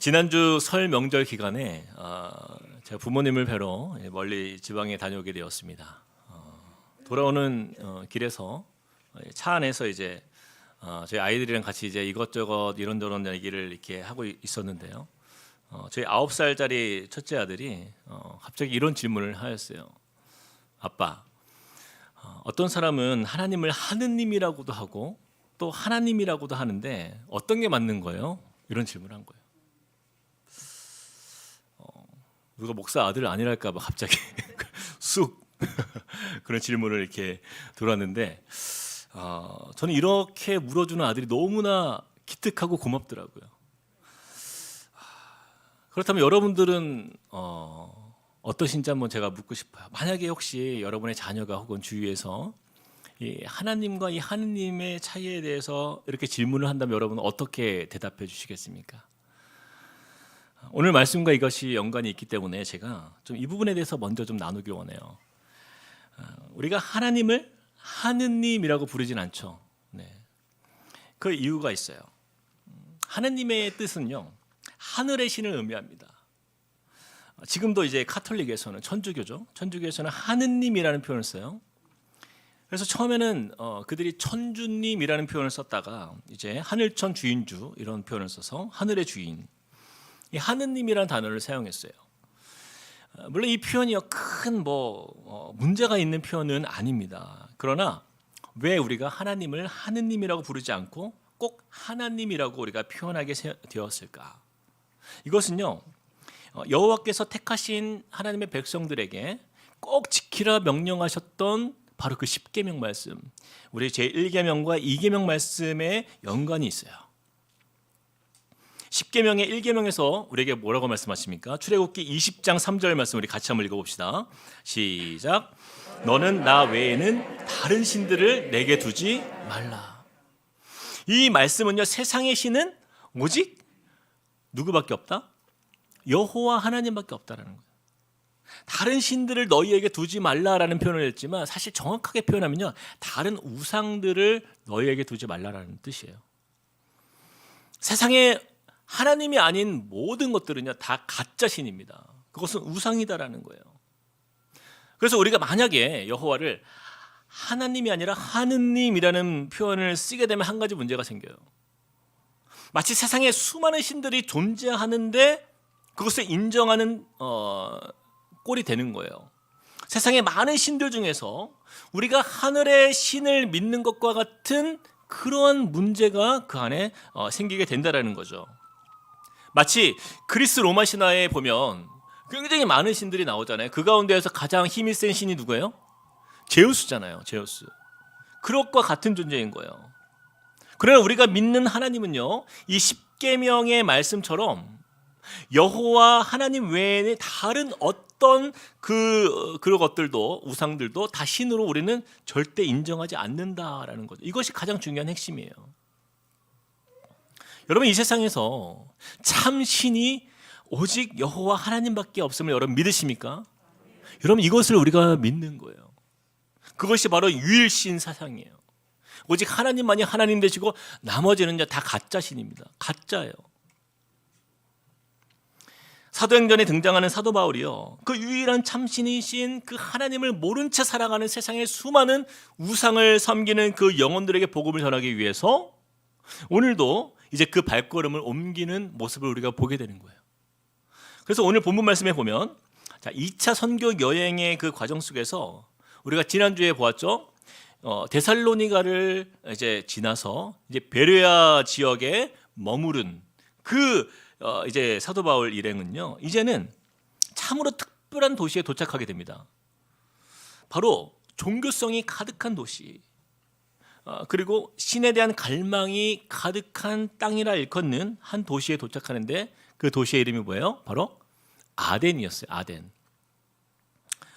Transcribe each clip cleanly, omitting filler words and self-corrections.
지난주 설 명절 기간에 제가 부모님을 뵈러 멀리 지방에 다녀오게 되었습니다. 돌아오는 길에서 차 안에서 이제 저희 아이들이랑 같이 이제 이것저것 이런저런 얘기를 이렇게 하고 있었는데요. 저희 9살짜리 첫째 아들이 갑자기 이런 질문을 하였어요. 아빠, 어떤 사람은 하나님을 하느님이라고도 하고 또 하나님이라고도 하는데 어떤 게 맞는 거예요? 이런 질문을 한 거예요. 누가 목사 아들 아니랄까 봐 갑자기 쑥 그런 질문을 이렇게 들어왔는데 저는 이렇게 물어주는 아들이 너무나 기특하고 고맙더라고요. 그렇다면 여러분들은 어떠신지 한번 제가 묻고 싶어요. 만약에 혹시 여러분의 자녀가 혹은 주위에서 이 하나님과 이 하느님의 차이에 대해서 이렇게 질문을 한다면 여러분은 어떻게 대답해 주시겠습니까? 오늘 말씀과 이것이 연관이 있기 때문에 제가 좀 이 부분에 대해서 먼저 좀 나누기 원해요. 우리가 하나님을 하느님이라고 부르진 않죠. 네. 그 이유가 있어요. 하느님의 뜻은요, 하늘의 신을 의미합니다. 지금도 이제 카톨릭에서는 천주교에서는 하느님이라는 표현을 써요. 그래서 처음에는 그들이 천주님이라는 표현을 썼다가 이제 하늘천 주인주 이런 표현을 써서 하늘의 주인, 이 하느님이라는 단어를 사용했어요. 물론 이 표현이요 큰 문제가 있는 표현은 아닙니다. 그러나 왜 우리가 하나님을 하느님이라고 부르지 않고 꼭 하나님이라고 우리가 표현하게 되었을까? 이것은요, 여호와께서 택하신 하나님의 백성들에게 꼭 지키라 명령하셨던 바로 그 10계명 말씀, 우리 제1계명과 2계명 말씀에 연관이 있어요. 10계명의 1계명에서 우리에게 뭐라고 말씀하십니까? 출애굽기 20장 3절 말씀 우리 같이 한번 읽어봅시다. 시작. 너는 나 외에는 다른 신들을 내게 두지 말라. 이 말씀은요, 세상의 신은 오직 누구밖에 없다? 여호와 하나님밖에 없다라는 거예요. 다른 신들을 너희에게 두지 말라라는 표현을 했지만 사실 정확하게 표현하면요, 다른 우상들을 너희에게 두지 말라라는 뜻이에요. 세상에 하나님이 아닌 모든 것들은요 다 가짜 신입니다. 그것은 우상이다라는 거예요. 그래서 우리가 만약에 여호와를 하나님이 아니라 하느님이라는 표현을 쓰게 되면 한 가지 문제가 생겨요. 마치 세상에 수많은 신들이 존재하는데 그것을 인정하는 꼴이 되는 거예요. 세상에 많은 신들 중에서 우리가 하늘의 신을 믿는 것과 같은 그러한 문제가 그 안에 생기게 된다라는 거죠. 마치 그리스 로마 신화에 보면 굉장히 많은 신들이 나오잖아요. 그 가운데에서 가장 힘이 센 신이 누구예요? 제우스잖아요. 제우스. 그것과 같은 존재인 거예요. 그러나 우리가 믿는 하나님은요, 이 10계명의 말씀처럼 여호와 하나님 외에 다른 어떤 그런 것들도, 우상들도 다 신으로 우리는 절대 인정하지 않는다라는 거죠. 이것이 가장 중요한 핵심이에요. 여러분, 이 세상에서 참 신이 오직 여호와 하나님밖에 없음을 여러분 믿으십니까? 여러분, 이것을 우리가 믿는 거예요. 그것이 바로 유일신 사상이에요. 오직 하나님만이 하나님 되시고 나머지는 다 가짜 신입니다. 가짜예요. 사도행전에 등장하는 사도 바울이요, 그 유일한 참신이신 그 하나님을 모른 채 살아가는 세상의 수많은 우상을 섬기는 그 영혼들에게 복음을 전하기 위해서 오늘도 이제 그 발걸음을 옮기는 모습을 우리가 보게 되는 거예요. 그래서 오늘 본문 말씀에 보면 2차 선교 여행의 그 과정 속에서 우리가 지난주에 보았죠. 데살로니가를 이제 지나서 이제 베레아 지역에 머무른 그 이제 사도 바울 일행은요, 이제는 참으로 특별한 도시에 도착하게 됩니다. 바로 종교성이 가득한 도시, 그리고 신에 대한 갈망이 가득한 땅이라 일컫는 한 도시에 도착하는데 그 도시의 이름이 뭐예요? 바로 아덴이었어요. 아덴.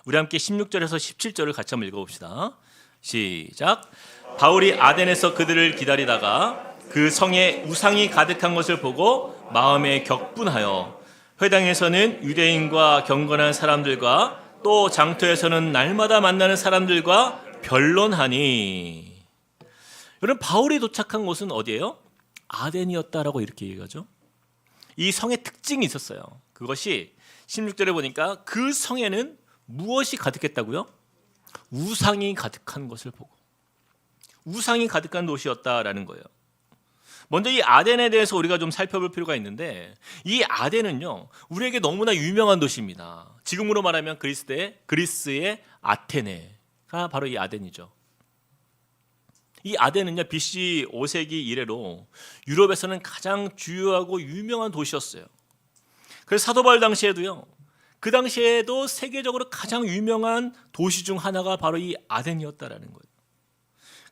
우리 함께 16절에서 17절을 같이 한번 읽어봅시다. 시작. 바울이 아덴에서 그들을 기다리다가 그 성에 우상이 가득한 것을 보고 마음에 격분하여 회당에서는 유대인과 경건한 사람들과 또 장터에서는 날마다 만나는 사람들과 변론하니. 여러분, 바울이 도착한 곳은 어디예요? 아덴이었다라고 이렇게 얘기하죠. 이 성의 특징이 있었어요. 그것이 16절에 보니까 그 성에는 무엇이 가득했다고요? 우상이 가득한 것을 보고, 우상이 가득한 도시였다라는 거예요. 먼저 이 아덴에 대해서 우리가 좀 살펴볼 필요가 있는데, 이 아덴은요 우리에게 너무나 유명한 도시입니다. 지금으로 말하면 그리스의 아테네가 바로 이 아덴이죠. 이 아덴은요 BC 5세기 이래로 유럽에서는 가장 주요하고 유명한 도시였어요. 그래서 사도 바울 당시에도요, 그 당시에도 세계적으로 가장 유명한 도시 중 하나가 바로 이 아덴이었다라는 거예요.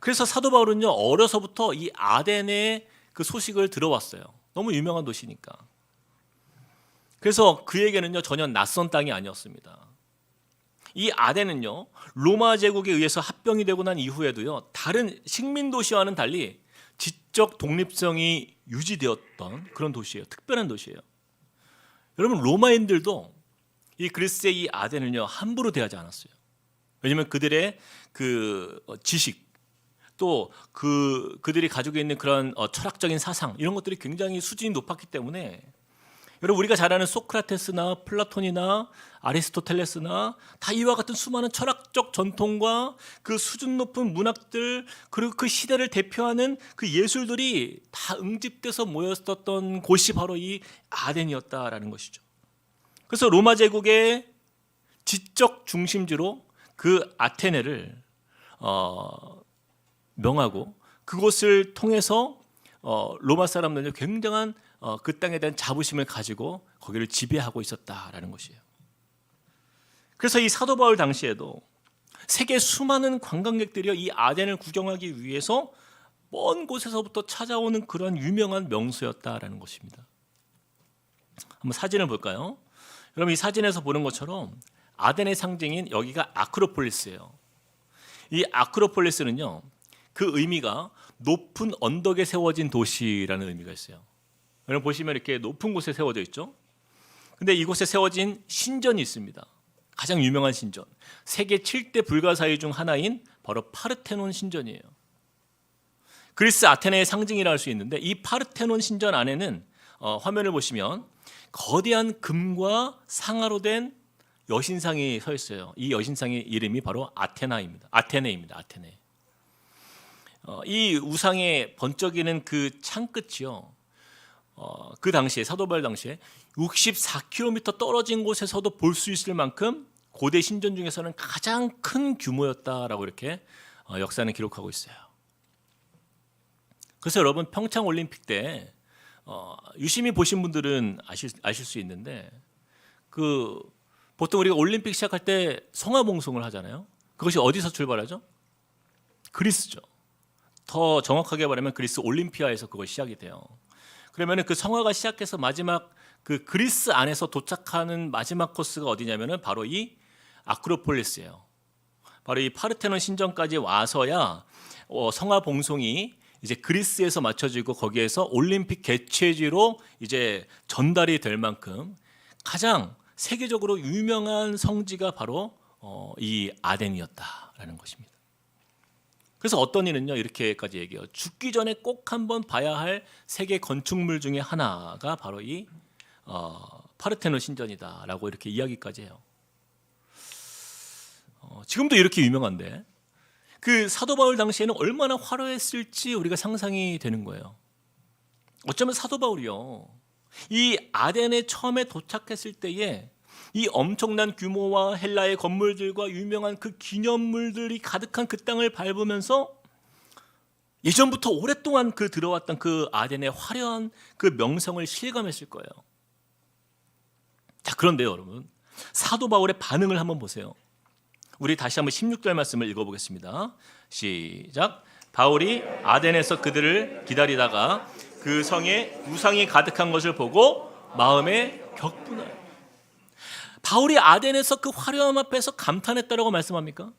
그래서 사도 바울은요 어려서부터 이 아덴의 그 소식을 들어왔어요. 너무 유명한 도시니까. 그래서 그에게는요 전혀 낯선 땅이 아니었습니다. 이 아덴은요 로마 제국에 의해서 합병이 되고 난 이후에도요 다른 식민 도시와는 달리 지적 독립성이 유지되었던 그런 도시예요. 특별한 도시예요. 여러분, 로마인들도 이 그리스의 이 아덴을요 함부로 대하지 않았어요. 왜냐하면 그들의 그 지식, 또 그들이 가지고 있는 그런 철학적인 사상, 이런 것들이 굉장히 수준이 높았기 때문에, 여러분 우리가 잘 아는 소크라테스나 플라톤이나 아리스토텔레스나 다 이와 같은 수많은 철학적 전통과 그 수준 높은 문학들, 그리고 그 시대를 대표하는 그 예술들이 다 응집돼서 모였었던 곳이 바로 이 아덴이었다라는 것이죠. 그래서 로마 제국의 지적 중심지로 그 아테네를 명하고, 그곳을 통해서 로마 사람들은 굉장한 그 땅에 대한 자부심을 가지고 거기를 지배하고 있었다라는 것이에요. 그래서 이 사도 바울 당시에도 세계 수많은 관광객들이 이 아덴을 구경하기 위해서 먼 곳에서부터 찾아오는 그런 유명한 명소였다라는 것입니다. 한번 사진을 볼까요? 여러분, 이 사진에서 보는 것처럼 아덴의 상징인 여기가 아크로폴리스예요. 이 아크로폴리스는요 그 의미가 높은 언덕에 세워진 도시라는 의미가 있어요. 여러분 보시면 이렇게 높은 곳에 세워져 있죠. 근데 이곳에 세워진 신전이 있습니다. 가장 유명한 신전, 세계 7대 불가사의 중 하나인 바로 파르테논 신전이에요. 그리스 아테네의 상징이라 할 수 있는데, 이 파르테논 신전 안에는 화면을 보시면 거대한 금과 상아로 된 여신상이 서 있어요. 이 여신상의 이름이 바로 아테네입니다. 아테네. 이 우상의 번쩍이는 그 창끝이요, 그 당시에, 사도 바울 당시에 64km 떨어진 곳에서도 볼 수 있을 만큼 고대 신전 중에서는 가장 큰 규모였다라고 이렇게 역사는 기록하고 있어요. 그래서 여러분, 평창 올림픽 때 유심히 보신 분들은 아실 수 있는데, 그 보통 우리가 올림픽 시작할 때 성화봉송을 하잖아요. 그것이 어디서 출발하죠? 그리스죠. 더 정확하게 말하면 그리스 올림피아에서 그것이 시작이 돼요. 그러면 그 성화가 시작해서 마지막 그 그리스 안에서 도착하는 마지막 코스가 어디냐면은 바로 이 아크로폴리스예요. 바로 이 파르테논 신전까지 와서야 성화 봉송이 이제 그리스에서 맞춰지고, 거기에서 올림픽 개최지로 이제 전달이 될 만큼 가장 세계적으로 유명한 성지가 바로 이 아덴이었다라는 것입니다. 그래서 어떤 이는요 이렇게까지 얘기해요. 죽기 전에 꼭 한번 봐야 할 세계 건축물 중에 하나가 바로 이 파르테논 신전이다라고 이렇게 이야기까지 해요. 지금도 이렇게 유명한데, 그 사도 바울 당시에는 얼마나 화려했을지 우리가 상상이 되는 거예요. 어쩌면 사도 바울이요, 이 아덴에 처음에 도착했을 때에 이 엄청난 규모와 헬라의 건물들과 유명한 그 기념물들이 가득한 그 땅을 밟으면서 예전부터 오랫동안 그 들어왔던 그 아덴의 화려한 그 명성을 실감했을 거예요. 자, 그런데요 여러분, 사도 바울의 반응을 한번 보세요. 우리 다시 한번 16절 말씀을 읽어보겠습니다. 시작. 바울이 아덴에서 그들을 기다리다가 그 성에 우상이 가득한 것을 보고 마음에 격분하여. 바울이 아덴에서 그 화려함 앞에서 감탄했다라고 말씀합니까?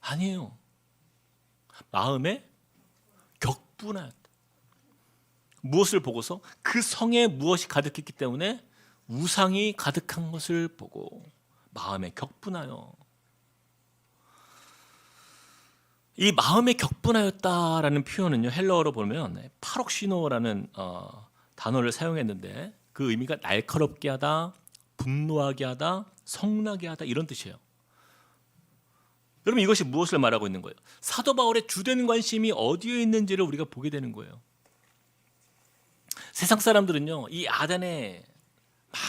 아니에요. 마음에 격분하였다. 무엇을 보고서? 그 성에 무엇이 가득했기 때문에 우상이 가득한 것을 보고 마음에 격분하여. 이 마음에 격분하였다라는 표현은요 헬라어로 보면 파록시노라는 단어를 사용했는데 그 의미가 날카롭게 하다, 분노하게 하다, 성나게 하다 이런 뜻이에요. 여러분 이것이 무엇을 말하고 있는 거예요? 사도 바울의 주된 관심이 어디에 있는지를 우리가 보게 되는 거예요. 세상 사람들은요, 이 아덴에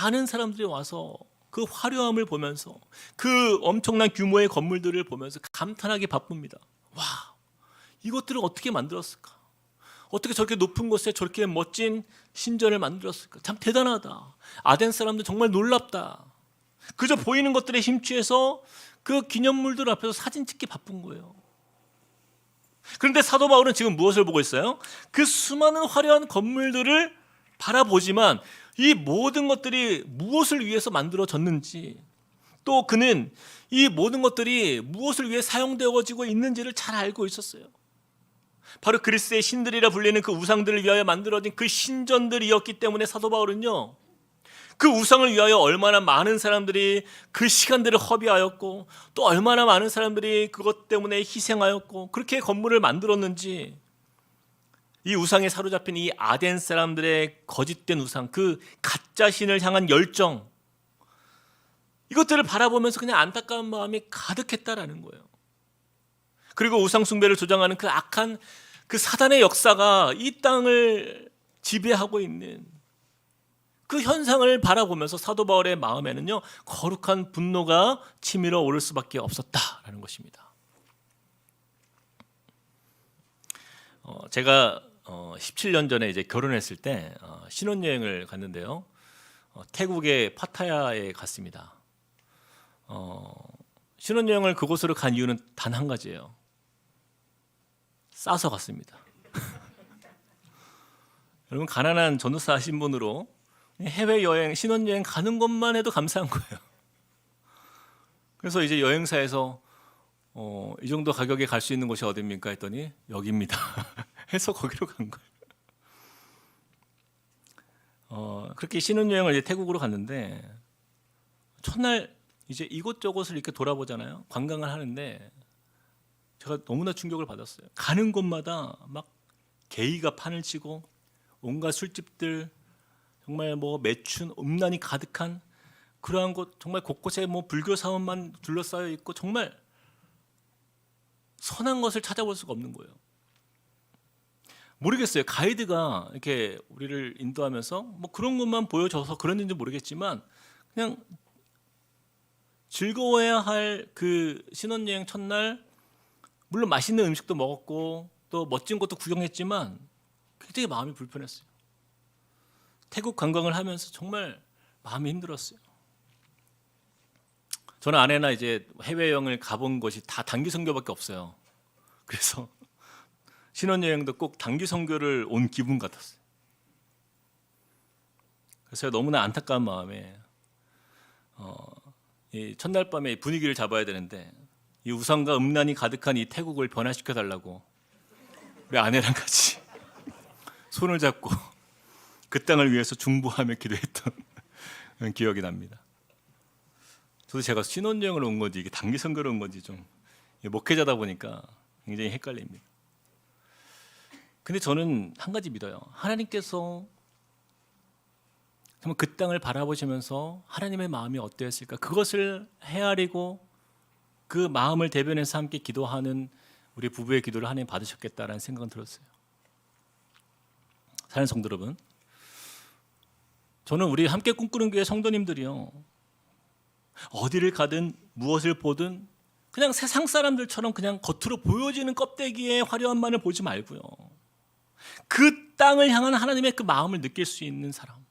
많은 사람들이 와서 그 화려함을 보면서 그 엄청난 규모의 건물들을 보면서 감탄하기 바쁩니다. 와, 이것들을 어떻게 만들었을까? 어떻게 저렇게 높은 곳에 저렇게 멋진 신전을 만들었을까? 참 대단하다. 아덴 사람들 정말 놀랍다. 그저 보이는 것들에 힘취해서 그 기념물들 앞에서 사진 찍기 바쁜 거예요. 그런데 사도 바울은 지금 무엇을 보고 있어요? 그 수많은 화려한 건물들을 바라보지만 이 모든 것들이 무엇을 위해서 만들어졌는지, 또 그는 이 모든 것들이 무엇을 위해 사용되어지고 있는지를 잘 알고 있었어요. 바로 그리스의 신들이라 불리는 그 우상들을 위하여 만들어진 그 신전들이었기 때문에 사도 바울은요, 그 우상을 위하여 얼마나 많은 사람들이 그 시간들을 허비하였고 또 얼마나 많은 사람들이 그것 때문에 희생하였고 그렇게 건물을 만들었는지, 이 우상에 사로잡힌 이 아덴 사람들의 거짓된 우상, 그 가짜 신을 향한 열정, 이것들을 바라보면서 그냥 안타까운 마음이 가득했다라는 거예요. 그리고 우상 숭배를 조장하는 그 악한 그 사단의 역사가 이 땅을 지배하고 있는 그 현상을 바라보면서 사도 바울의 마음에는요, 거룩한 분노가 치밀어 오를 수밖에 없었다라는 것입니다. 제가 17년 전에 이제 결혼했을 때 신혼여행을 갔는데요, 태국의 파타야에 갔습니다. 신혼여행을 그곳으로 간 이유는 단 한 가지예요. 싸서 갔습니다. 여러분, 가난한 전도사 신분으로 해외여행, 신혼여행 가는 것만 해도 감사한 거예요. 그래서 이제 여행사에서 이 정도 가격에 갈 수 있는 곳이 어디입니까? 했더니 여기입니다. 해서 거기로 간 거예요. 그렇게 신혼여행을 이제 태국으로 갔는데, 첫날 이제 이곳저곳을 이렇게 돌아보잖아요. 관광을 하는데 제가 너무나 충격을 받았어요. 가는 곳마다 막 게이가 판을 치고 온갖 술집들, 정말 뭐 매춘 음란이 가득한 그러한 곳, 정말 곳곳에 뭐 불교 사원만 둘러싸여 있고 정말 선한 것을 찾아볼 수가 없는 거예요. 모르겠어요. 가이드가 이렇게 우리를 인도하면서 뭐 그런 것만 보여줘서 그런지 모르겠지만 그냥 즐거워야 할 그 신혼여행 첫날, 물론 맛있는 음식도 먹었고 또 멋진 곳도 구경했지만 굉장히 마음이 불편했어요. 태국 관광을 하면서 정말 마음이 힘들었어요. 저는 아내나 이제 해외여행을 가본 곳이 다 단기 선교밖에 없어요. 그래서 신혼여행도 꼭 단기 선교를 온 기분 같았어요. 그래서 너무나 안타까운 마음에 이 첫날 밤에 분위기를 잡아야 되는데 이 우상과 음란이 가득한 이 태국을 변화시켜 달라고 우리 아내랑 같이 손을 잡고 그 땅을 위해서 중보하며 기도했던 기억이 납니다. 저도 제가 신혼여행을 온 건지 이게 단기 선교를 온 건지 좀 목회자다 보니까 굉장히 헷갈립니다. 근데 저는 한 가지 믿어요. 하나님께서 정말 그 땅을 바라보시면서 하나님의 마음이 어떠했을까, 그것을 헤아리고 그 마음을 대변해서 함께 기도하는 우리 부부의 기도를 하나님 받으셨겠다라는 생각은 들었어요. 사랑하는 성도 여러분, 저는 우리 함께 꿈꾸는 교회 성도님들이요, 어디를 가든 무엇을 보든 그냥 세상 사람들처럼 그냥 겉으로 보여지는 껍데기의 화려함만을 보지 말고요, 그 땅을 향한 하나님의 그 마음을 느낄 수 있는 사람,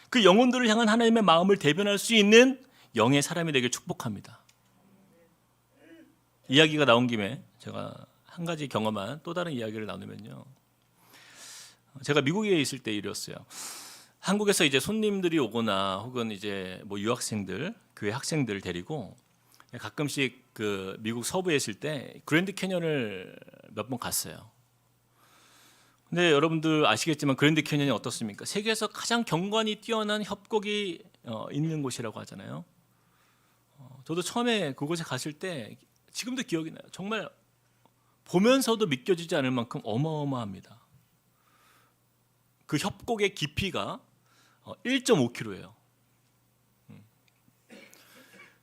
그 영혼들을 향한 하나님의 마음을 대변할 수 있는 영의 사람이 되길 축복합니다. 이야기가 나온 김에 제가 한 가지 경험한 또 다른 이야기를 나누면요, 제가 미국에 있을 때 일이었어요. 한국에서 이제 손님들이 오거나 혹은 이제 뭐 유학생들, 교회 학생들 데리고 가끔씩 그 미국 서부에 있을 때 그랜드 캐년을 몇 번 갔어요. 근데 여러분들 아시겠지만 그랜드 캐년이 어떻습니까? 세계에서 가장 경관이 뛰어난 협곡이 있는 곳이라고 하잖아요. 저도 처음에 그곳에 갔을 때 지금도 기억이 나요. 정말 보면서도 믿겨지지 않을 만큼 어마어마합니다. 그 협곡의 깊이가 1.5km예요.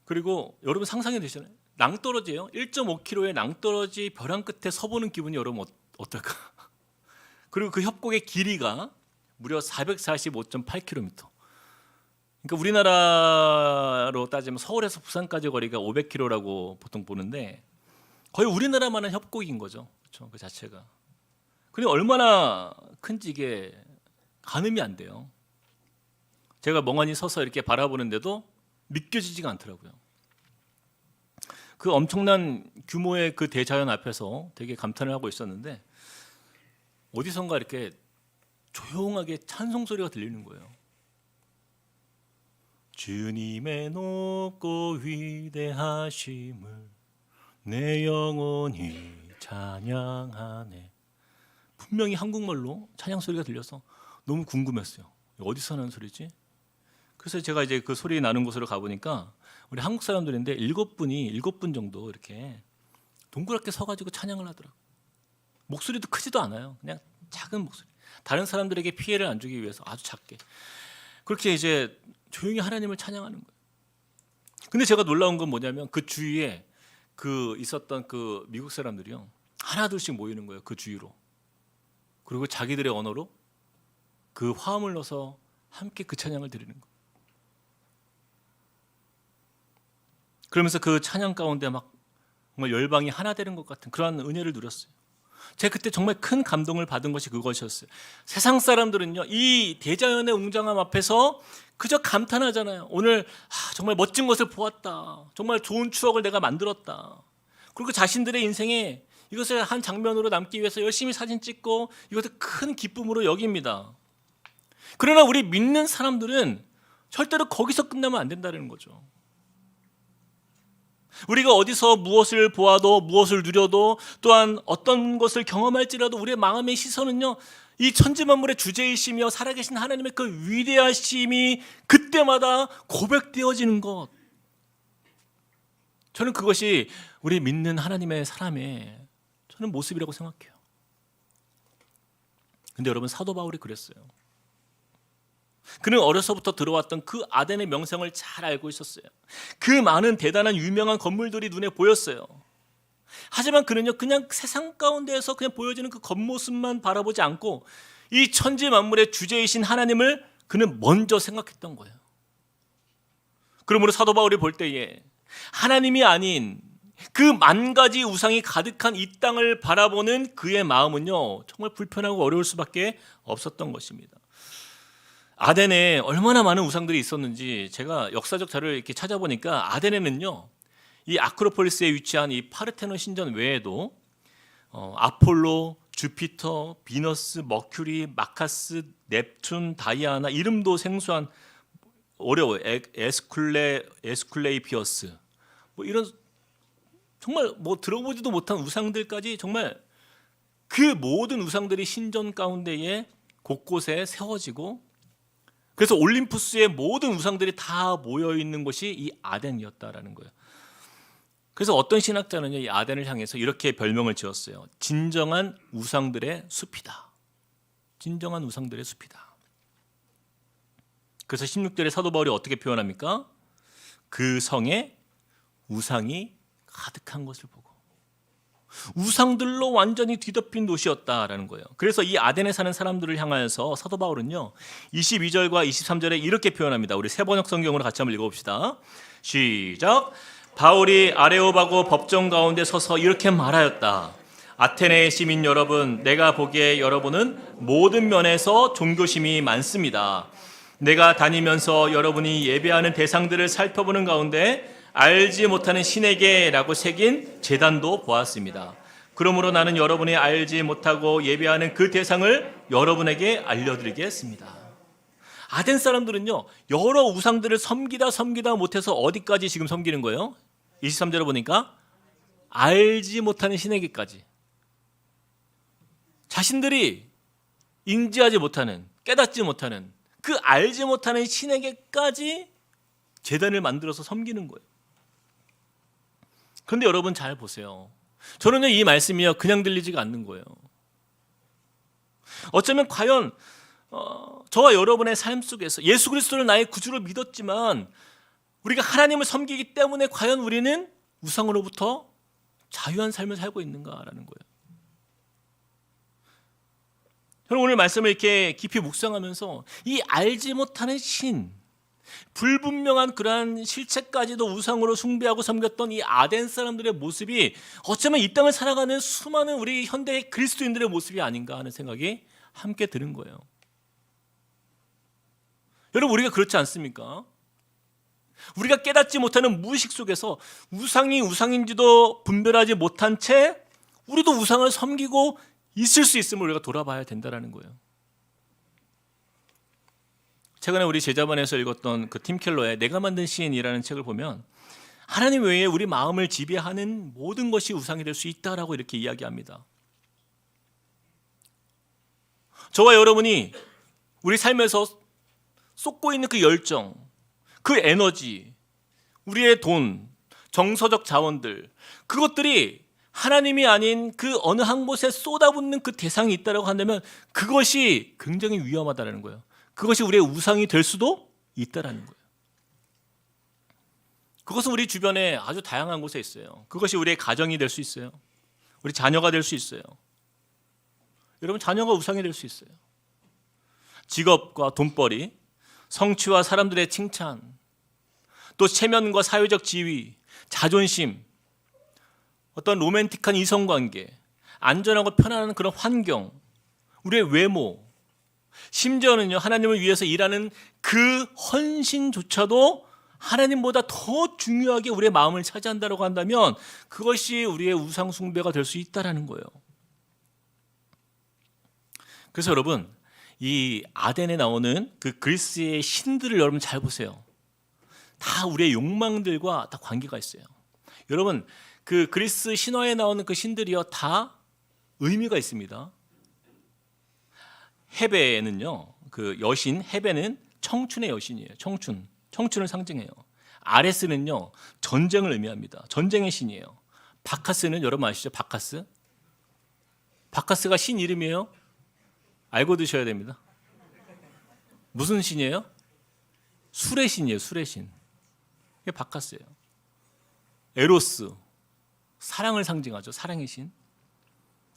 그리고 여러분 상상이 되시나요? 낭떠러지예요. 1.5km의 낭떠러지 벼랑 끝에 서보는 기분이 여러분 어떨까? 그리고 그 협곡의 길이가 무려 445.8km. 그러니까 우리나라로 따지면 서울에서 부산까지 거리가 500km라고 보통 보는데 거의 우리나라만한 협곡인 거죠. 그렇죠? 그 자체가. 근데 얼마나 큰지 이게 가늠이 안 돼요. 제가 멍하니 서서 이렇게 바라보는데도 믿겨지지가 않더라고요. 그 엄청난 규모의 그 대자연 앞에서 되게 감탄을 하고 있었는데 어디선가 이렇게 조용하게 찬송 소리가 들리는 거예요. 주님의 높고 위대하심을 내 영혼이 찬양하네. 분명히 한국말로 찬양 소리가 들려서 너무 궁금했어요. 어디서 나는 소리지? 그래서 제가 이제 그 소리 나는 곳으로 가보니까 우리 한국 사람들인데 7분 정도 이렇게 동그랗게 서가지고 찬양을 하더라고요. 목소리도 크지도 않아요. 그냥 작은 목소리. 다른 사람들에게 피해를 안 주기 위해서 아주 작게. 그렇게 이제 조용히 하나님을 찬양하는 거예요. 근데 제가 놀라운 건 뭐냐면 그 주위에 그 있었던 그 미국 사람들이요. 하나둘씩 모이는 거예요. 그 주위로. 그리고 자기들의 언어로 그 화음을 넣어서 함께 그 찬양을 드리는 거예요. 그러면서 그 찬양 가운데 막 정말 열방이 하나 되는 것 같은 그러한 은혜를 누렸어요. 제가 그때 정말 큰 감동을 받은 것이 그것이었어요. 세상 사람들은요, 이 대자연의 웅장함 앞에서 그저 감탄하잖아요. 오늘 정말 멋진 것을 보았다. 정말 좋은 추억을 내가 만들었다. 그리고 자신들의 인생에 이것을 한 장면으로 남기 위해서 열심히 사진 찍고 이것을 큰 기쁨으로 여깁니다. 그러나 우리 믿는 사람들은 절대로 거기서 끝나면 안 된다는 거죠. 우리가 어디서 무엇을 보아도 무엇을 누려도 또한 어떤 것을 경험할지라도 우리의 마음의 시선은요, 이 천지만물의 주제이시며 살아계신 하나님의 그 위대하심이 그때마다 고백되어지는 것. 저는 그것이 우리 믿는 하나님의 사람의 저는 모습이라고 생각해요. 근데 여러분 사도 바울이 그랬어요. 그는 어려서부터 들어왔던 그 아덴의 명성을 잘 알고 있었어요. 그 많은 대단한 유명한 건물들이 눈에 보였어요. 하지만 그는요, 그냥 세상 가운데에서 그냥 보여지는 그 겉모습만 바라보지 않고 이 천지 만물의 주제이신 하나님을 그는 먼저 생각했던 거예요. 그러므로 사도 바울이 볼 때에 하나님이 아닌 그 만 가지 우상이 가득한 이 땅을 바라보는 그의 마음은요, 정말 불편하고 어려울 수밖에 없었던 것입니다. 아덴에 얼마나 많은 우상들이 있었는지 제가 역사적 자료를 이렇게 찾아보니까 아덴에는요, 이 아크로폴리스에 위치한 이 파르테논 신전 외에도 아폴로, 주피터, 비너스, 머큐리, 마카스, 넵튠, 다이아나, 이름도 생소한 어려워요. 에스쿨레이피어스, 뭐 이런 정말 뭐 들어보지도 못한 우상들까지 정말 그 모든 우상들이 신전 가운데에 곳곳에 세워지고, 그래서 올림푸스의 모든 우상들이 다 모여 있는 곳이 이 아덴이었다라는 거예요. 그래서 어떤 신학자는요, 이 아덴을 향해서 이렇게 별명을 지었어요. 진정한 우상들의 숲이다. 진정한 우상들의 숲이다. 그래서 16절에 사도 바울이 어떻게 표현합니까? 그 성에 우상이 가득한 것을 보고 우상들로 완전히 뒤덮인 도시였다라는 거예요. 그래서 이 아덴에 사는 사람들을 향하여서 사도 바울은요, 22절과 23절에 이렇게 표현합니다. 우리 세번역 성경으로 같이 한번 읽어봅시다. 시작. 바울이 아레오바고 법정 가운데 서서 이렇게 말하였다. 아테네의 시민 여러분, 내가 보기에 여러분은 모든 면에서 종교심이 많습니다. 내가 다니면서 여러분이 예배하는 대상들을 살펴보는 가운데 알지 못하는 신에게라고 새긴 제단도 보았습니다. 그러므로 나는 여러분이 알지 못하고 예배하는 그 대상을 여러분에게 알려드리겠습니다. 아덴 사람들은요, 여러 우상들을 섬기다 못해서 어디까지 지금 섬기는 거예요? 23절에 보니까 알지 못하는 신에게까지. 자신들이 인지하지 못하는, 깨닫지 못하는 그 알지 못하는 신에게까지 제단을 만들어서 섬기는 거예요. 그런데 여러분 잘 보세요. 저는요, 이 말씀이요, 그냥 들리지가 않는 거예요. 어쩌면 과연 저와 여러분의 삶 속에서 예수 그리스도를 나의 구주로 믿었지만 우리가 하나님을 섬기기 때문에 과연 우리는 우상으로부터 자유한 삶을 살고 있는가라는 거예요. 저는 오늘 말씀을 이렇게 깊이 묵상하면서 이 알지 못하는 신, 불분명한 그러한 실체까지도 우상으로 숭배하고 섬겼던 이 아덴 사람들의 모습이 어쩌면 이 땅을 살아가는 수많은 우리 현대 그리스도인들의 모습이 아닌가 하는 생각이 함께 드는 거예요. 여러분, 우리가 그렇지 않습니까? 우리가 깨닫지 못하는 무의식 속에서 우상이 우상인지도 분별하지 못한 채 우리도 우상을 섬기고 있을 수 있음을 우리가 돌아봐야 된다는 거예요. 최근에 우리 제자반에서 읽었던 그 팀 켈러의 내가 만든 시인이라는 책을 보면 하나님 외에 우리 마음을 지배하는 모든 것이 우상이 될 수 있다라고 이렇게 이야기합니다. 저와 여러분이 우리 삶에서 쏟고 있는 그 열정, 그 에너지, 우리의 돈, 정서적 자원들, 그것들이 하나님이 아닌 그 어느 한 곳에 쏟아붓는 그 대상이 있다고 한다면 그것이 굉장히 위험하다는 거예요. 그것이 우리의 우상이 될 수도 있다는 거예요. 그것은 우리 주변에 아주 다양한 곳에 있어요. 그것이 우리의 가정이 될 수 있어요. 우리 자녀가 될 수 있어요. 여러분, 자녀가 우상이 될 수 있어요. 직업과 돈벌이, 성취와 사람들의 칭찬, 또 체면과 사회적 지위, 자존심, 어떤 로맨틱한 이성관계, 안전하고 편안한 그런 환경, 우리의 외모, 심지어는요 하나님을 위해서 일하는 그 헌신조차도 하나님보다 더 중요하게 우리의 마음을 차지한다고 한다면 그것이 우리의 우상 숭배가 될 수 있다는 거예요. 그래서 여러분, 이 아덴에 나오는 그 그리스의 신들을 여러분 잘 보세요. 다 우리의 욕망들과 다 관계가 있어요. 여러분, 그 그리스 신화에 나오는 그 신들이요 다 의미가 있습니다. 헤베는요, 그 여신 헤베는 청춘의 여신이에요. 청춘을 상징해요. 아레스는요 전쟁을 의미합니다. 전쟁의 신이에요. 바카스는 여러분 아시죠? 바카스가 신 이름이에요. 알고 드셔야 됩니다. 무슨 신이에요? 술의 신이에요. 술의 신. 이게 바카스예요. 에로스, 사랑을 상징하죠. 사랑의 신.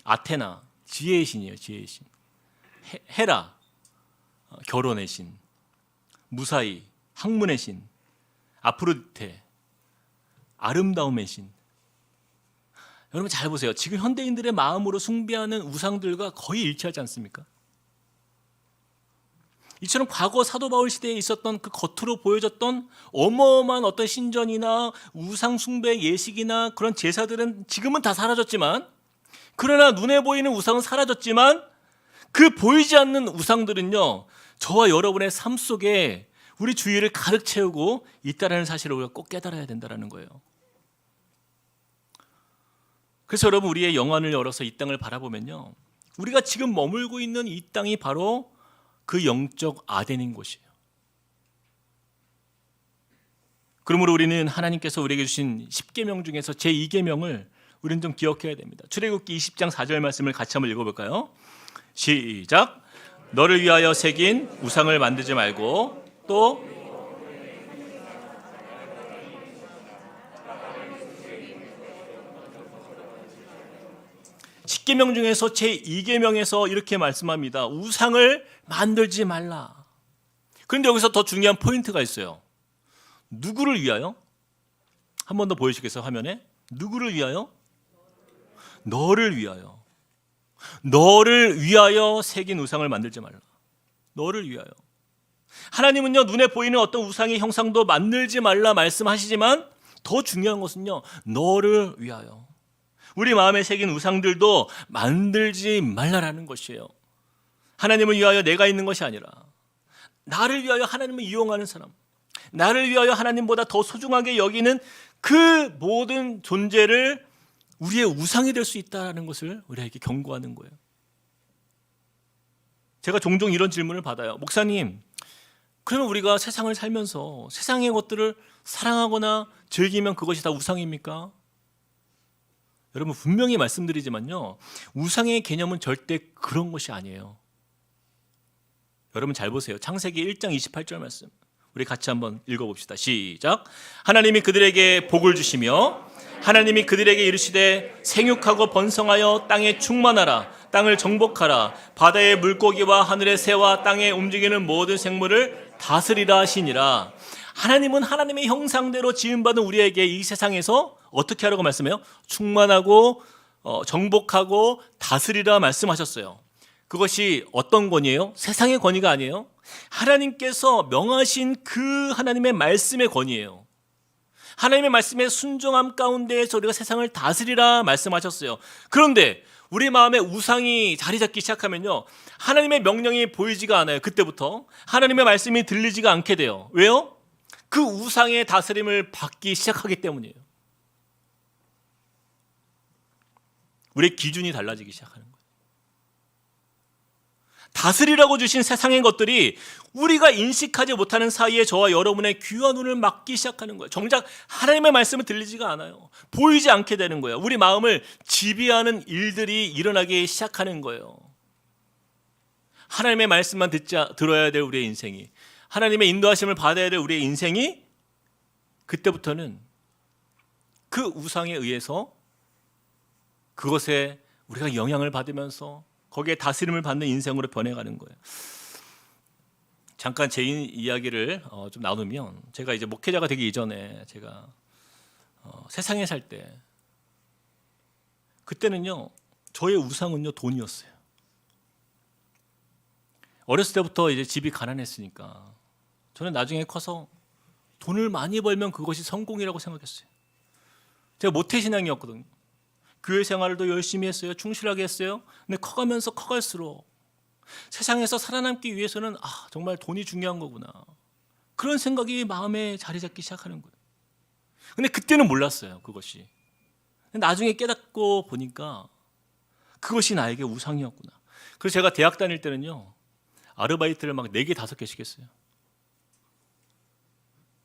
아테나, 지혜의 신이에요. 지혜의 신. 헤라, 결혼의 신. 무사히, 학문의 신. 아프로디테, 아름다움의 신. 여러분 잘 보세요. 지금 현대인들의 마음으로 숭배하는 우상들과 거의 일치하지 않습니까? 이처럼 과거 사도 바울 시대에 있었던 그 겉으로 보여졌던 어마어마한 어떤 신전이나 우상 숭배 예식이나 그런 제사들은 지금은 다 사라졌지만, 그러나 눈에 보이는 우상은 사라졌지만 그 보이지 않는 우상들은요 저와 여러분의 삶 속에 우리 주위를 가득 채우고 있다는 사실을 우리가 꼭 깨달아야 된다는 거예요. 그래서 여러분, 우리의 영안을 열어서 이 땅을 바라보면요 우리가 지금 머물고 있는 이 땅이 바로 그 영적 아덴인 곳이에요. 그러므로 우리는 하나님께서 우리에게 주신 10계명 중에서 제2계명을 우리는 좀 기억해야 됩니다. 출애굽기 20장 4절 말씀을 같이 한번 읽어볼까요? 시작. 너를 위하여 새긴 우상을 만들지 말고 또 십계명 중에서 제2계명에서 이렇게 말씀합니다. 우상을 만들지 말라. 그런데 여기서 더 중요한 포인트가 있어요. 누구를 위하여? 한 번 더 보여주시겠어요? 화면에. 누구를 위하여? 너를 위하여. 너를 위하여 새긴 우상을 만들지 말라. 너를 위하여. 하나님은요 눈에 보이는 어떤 우상의 형상도 만들지 말라 말씀하시지만 더 중요한 것은요 너를 위하여. 우리 마음에 새긴 우상들도 만들지 말라라는 것이에요. 하나님을 위하여 내가 있는 것이 아니라 나를 위하여 하나님을 이용하는 사람, 나를 위하여 하나님보다 더 소중하게 여기는 그 모든 존재를 우리의 우상이 될 수 있다는 것을 우리에게 경고하는 거예요. 제가 종종 이런 질문을 받아요. 목사님, 그러면 우리가 세상을 살면서 세상의 것들을 사랑하거나 즐기면 그것이 다 우상입니까? 여러분 분명히 말씀드리지만요 우상의 개념은 절대 그런 것이 아니에요. 여러분 잘 보세요. 창세기 1장 28절 말씀. 우리 같이 한번 읽어봅시다. 시작. 하나님이 그들에게 복을 주시며 하나님이 그들에게 이르시되 생육하고 번성하여 땅에 충만하라. 땅을 정복하라. 바다의 물고기와 하늘의 새와 땅에 움직이는 모든 생물을 다스리라 하시니라. 하나님은 하나님의 형상대로 지음받은 우리에게 이 세상에서 어떻게 하라고 말씀해요? 충만하고 정복하고 다스리라 말씀하셨어요. 그것이 어떤 권위예요? 세상의 권위가 아니에요. 하나님께서 명하신 그 하나님의 말씀의 권위예요. 하나님의 말씀의 순종함 가운데에서 우리가 세상을 다스리라 말씀하셨어요. 그런데 우리 마음에 우상이 자리 잡기 시작하면요, 하나님의 명령이 보이지가 않아요. 그때부터 하나님의 말씀이 들리지가 않게 돼요. 왜요? 그 우상의 다스림을 받기 시작하기 때문이에요. 우리의 기준이 달라지기 시작하는 거예요. 다스리라고 주신 세상의 것들이 우리가 인식하지 못하는 사이에 저와 여러분의 귀와 눈을 막기 시작하는 거예요. 정작 하나님의 말씀은 들리지가 않아요. 보이지 않게 되는 거예요. 우리 마음을 지배하는 일들이 일어나기 시작하는 거예요. 하나님의 말씀만 들어야 될 우리의 인생이, 하나님의 인도하심을 받아야 될 우리의 인생이 그때부터는 그 우상에 의해서 그것에 우리가 영향을 받으면서 거기에 다스림을 받는 인생으로 변해가는 거예요. 잠깐 제 이야기를 좀 나누면, 제가 이제 목회자가 되기 이전에 제가 세상에 살 때, 그때는요 저의 우상은요 돈이었어요. 어렸을 때부터 이제 집이 가난했으니까 저는 나중에 커서 돈을 많이 벌면 그것이 성공이라고 생각했어요. 제가 모태신앙이었거든요. 교회 생활도 열심히 했어요. 충실하게 했어요. 근데 커가면서 커갈수록 세상에서 살아남기 위해서는 정말 돈이 중요한 거구나, 그런 생각이 마음에 자리 잡기 시작하는 거예요. 근데 그때는 몰랐어요, 그것이. 나중에 깨닫고 보니까 그것이 나에게 우상이었구나. 그래서 제가 대학 다닐 때는요 아르바이트를 막 4개 5개씩 했어요.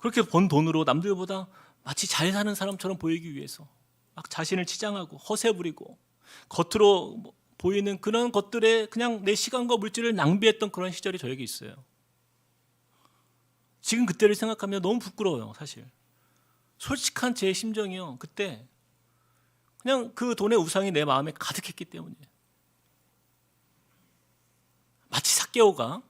그렇게 번 돈으로 남들보다 마치 잘 사는 사람처럼 보이기 위해서 막 자신을 치장하고 허세 부리고 겉으로 보이는 그런 것들에 그냥 내 시간과 물질을 낭비했던 그런 시절이 저에게 있어요. 지금 그때를 생각하면 너무 부끄러워요. 사실 솔직한 제 심정이요, 그때 그냥 그 돈의 우상이 내 마음에 가득했기 때문이에요. 마치 삭개오가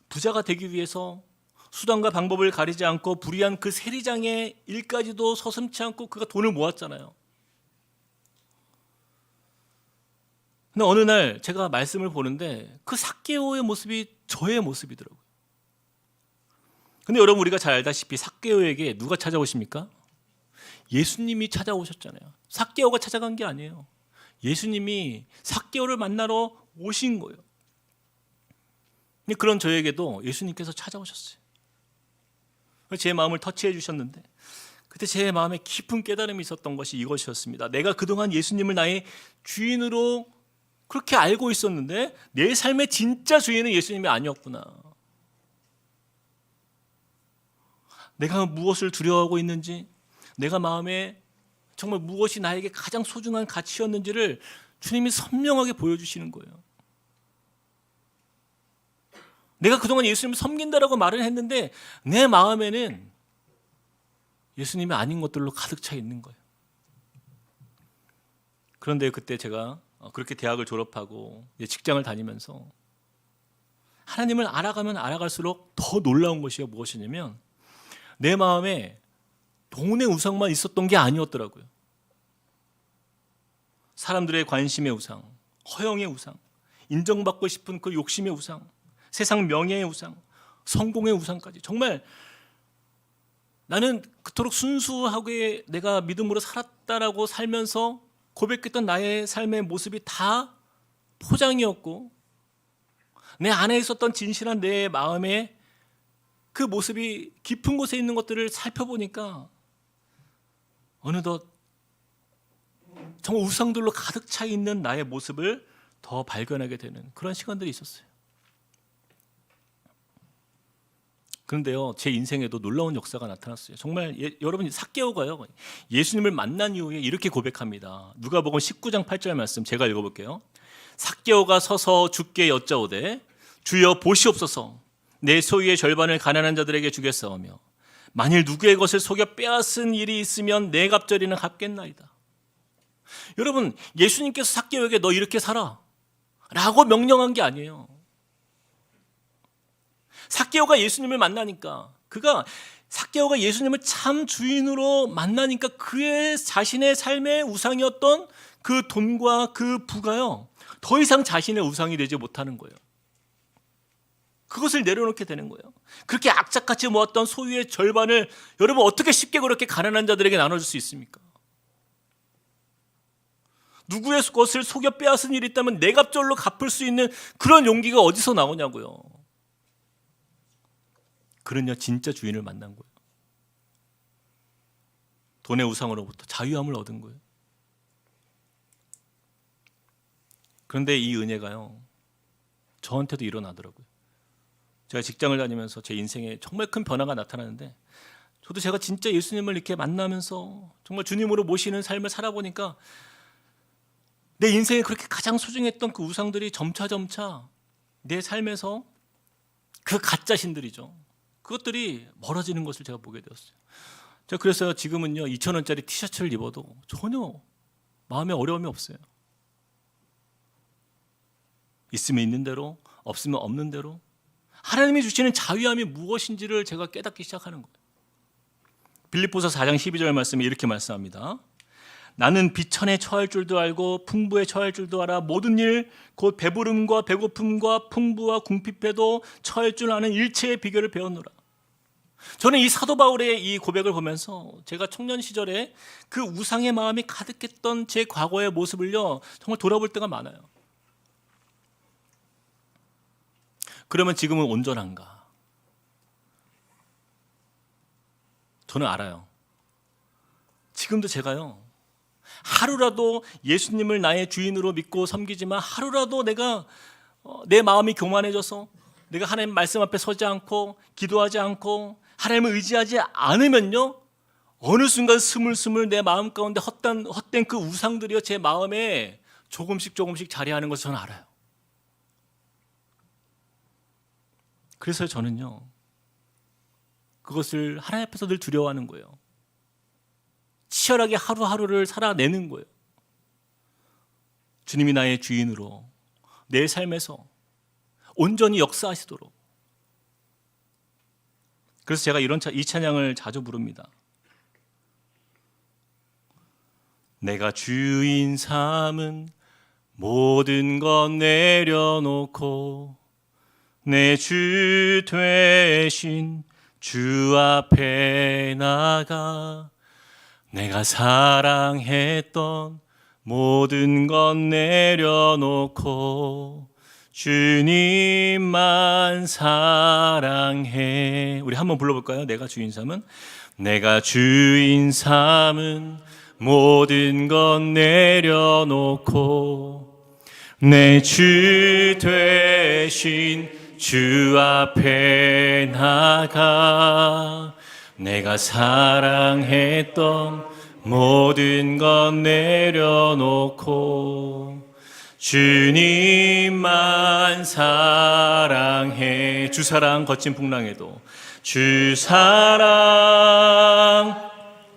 부자가 되기 위해서 수단과 방법을 가리지 않고 불의한 그 세리장의 일까지도 서슴지 않고 그가 돈을 모았잖아요. 근데 어느 날 제가 말씀을 보는데 그 삭개오의 모습이 저의 모습이더라고요. 근데 여러분, 우리가 잘 알다시피 삭개오에게 누가 찾아오십니까? 예수님이 찾아오셨잖아요. 삭개오가 찾아간 게 아니에요. 예수님이 삭개오를 만나러 오신 거예요. 그런 저에게도 예수님께서 찾아오셨어요. 제 마음을 터치해 주셨는데, 그때 제 마음에 깊은 깨달음이 있었던 것이 이것이었습니다. 내가 그동안 예수님을 나의 주인으로 그렇게 알고 있었는데 내 삶의 진짜 주인은 예수님이 아니었구나. 내가 무엇을 두려워하고 있는지, 내가 마음에 정말 무엇이 나에게 가장 소중한 가치였는지를 주님이 선명하게 보여주시는 거예요. 내가 그동안 예수님을 섬긴다라고 말을 했는데 내 마음에는 예수님이 아닌 것들로 가득 차 있는 거예요. 그런데 그때 제가 그렇게 대학을 졸업하고 직장을 다니면서 하나님을 알아가면 알아갈수록 더 놀라운 것이 무엇이냐면, 내 마음에 돈의 우상만 있었던 게 아니었더라고요. 사람들의 관심의 우상, 허영의 우상, 인정받고 싶은 그 욕심의 우상, 세상 명예의 우상, 성공의 우상까지, 정말 나는 그토록 순수하게 내가 믿음으로 살았다라고 살면서 고백했던 나의 삶의 모습이 다 포장이었고, 내 안에 있었던 진실한 내 마음의 그 모습이 깊은 곳에 있는 것들을 살펴보니까 어느덧 정말 우상들로 가득 차 있는 나의 모습을 더 발견하게 되는 그런 시간들이 있었어요. 그런데요, 제 인생에도 놀라운 역사가 나타났어요. 정말 여러분, 삭개오가요 예수님을 만난 이후에 이렇게 고백합니다. 누가복음 19장 8절 말씀 제가 읽어볼게요. 삭개오가 서서 주께 여짜오되 주여 보시옵소서. 내 소유의 절반을 가난한 자들에게 주겠사오며 만일 누구의 것을 속여 빼앗은 일이 있으면 내 갑절이는 갚겠나이다. 여러분, 예수님께서 삭개오에게 너 이렇게 살아 라고 명령한 게 아니에요. 삭개오가 예수님을 만나니까, 삭개오가 예수님을 참 주인으로 만나니까 그의 자신의 삶의 우상이었던 그 돈과 그 부가요, 더 이상 자신의 우상이 되지 못하는 거예요. 그것을 내려놓게 되는 거예요. 그렇게 악착같이 모았던 소유의 절반을 여러분 어떻게 쉽게 그렇게 가난한 자들에게 나눠줄 수 있습니까? 누구의 것을 속여 빼앗은 일이 있다면 내 갑절로 갚을 수 있는 그런 용기가 어디서 나오냐고요. 그는요 진짜 주인을 만난 거예요. 돈의 우상으로부터 자유함을 얻은 거예요. 그런데 이 은혜가요 저한테도 일어나더라고요. 제가 직장을 다니면서 제 인생에 정말 큰 변화가 나타나는데, 저도 제가 진짜 예수님을 이렇게 만나면서 정말 주님으로 모시는 삶을 살아보니까 내 인생에 그렇게 가장 소중했던 그 우상들이 점차 내 삶에서 그 가짜신들이죠. 그것들이 멀어지는 것을 제가 보게 되었어요. 제가 그래서 지금은요 2,000원짜리 티셔츠를 입어도 전혀 마음에 어려움이 없어요. 있으면 있는 대로, 없으면 없는 대로 하나님이 주시는 자유함이 무엇인지를 제가 깨닫기 시작하는 거예요. 빌립보서 4장 12절 말씀에 이렇게 말씀합니다. 나는 비천에 처할 줄도 알고 풍부에 처할 줄도 알아. 모든 일 곧 배부름과 배고픔과 풍부와 궁핍에도 처할 줄 아는 일체의 비결을 배웠노라. 저는 이 사도 바울의 이 고백을 보면서 제가 청년 시절에 그 우상의 마음이 가득했던 제 과거의 모습을요 정말 돌아볼 때가 많아요. 그러면 지금은 온전한가? 저는 알아요. 지금도 제가요 하루라도 예수님을 나의 주인으로 믿고 섬기지만 하루라도 내가 내 마음이 교만해져서 내가 하나님 말씀 앞에 서지 않고 기도하지 않고 하나님을 의지하지 않으면요 어느 순간 스물스물 내 마음 가운데 헛된 그 우상들이요 제 마음에 조금씩 자리하는 것을 저는 알아요. 그래서 저는요 그것을 하나님 앞에서 늘 두려워하는 거예요. 치열하게 하루하루를 살아내는 거예요. 주님이 나의 주인으로 내 삶에서 온전히 역사하시도록. 그래서 제가 이 찬양을 자주 부릅니다. 내가 주인 삼은 모든 것 내려놓고 내 주 되신 주 앞에 나가 내가 사랑했던 모든 것 내려놓고 주님만 사랑해. 우리 한번 불러볼까요? 내가 주인 삼은 모든 것 내려놓고 내 주 되신 주 앞에 나가 내가 사랑했던 모든 것 내려놓고 주님만 사랑해. 주 사랑 거친 풍랑에도 주 사랑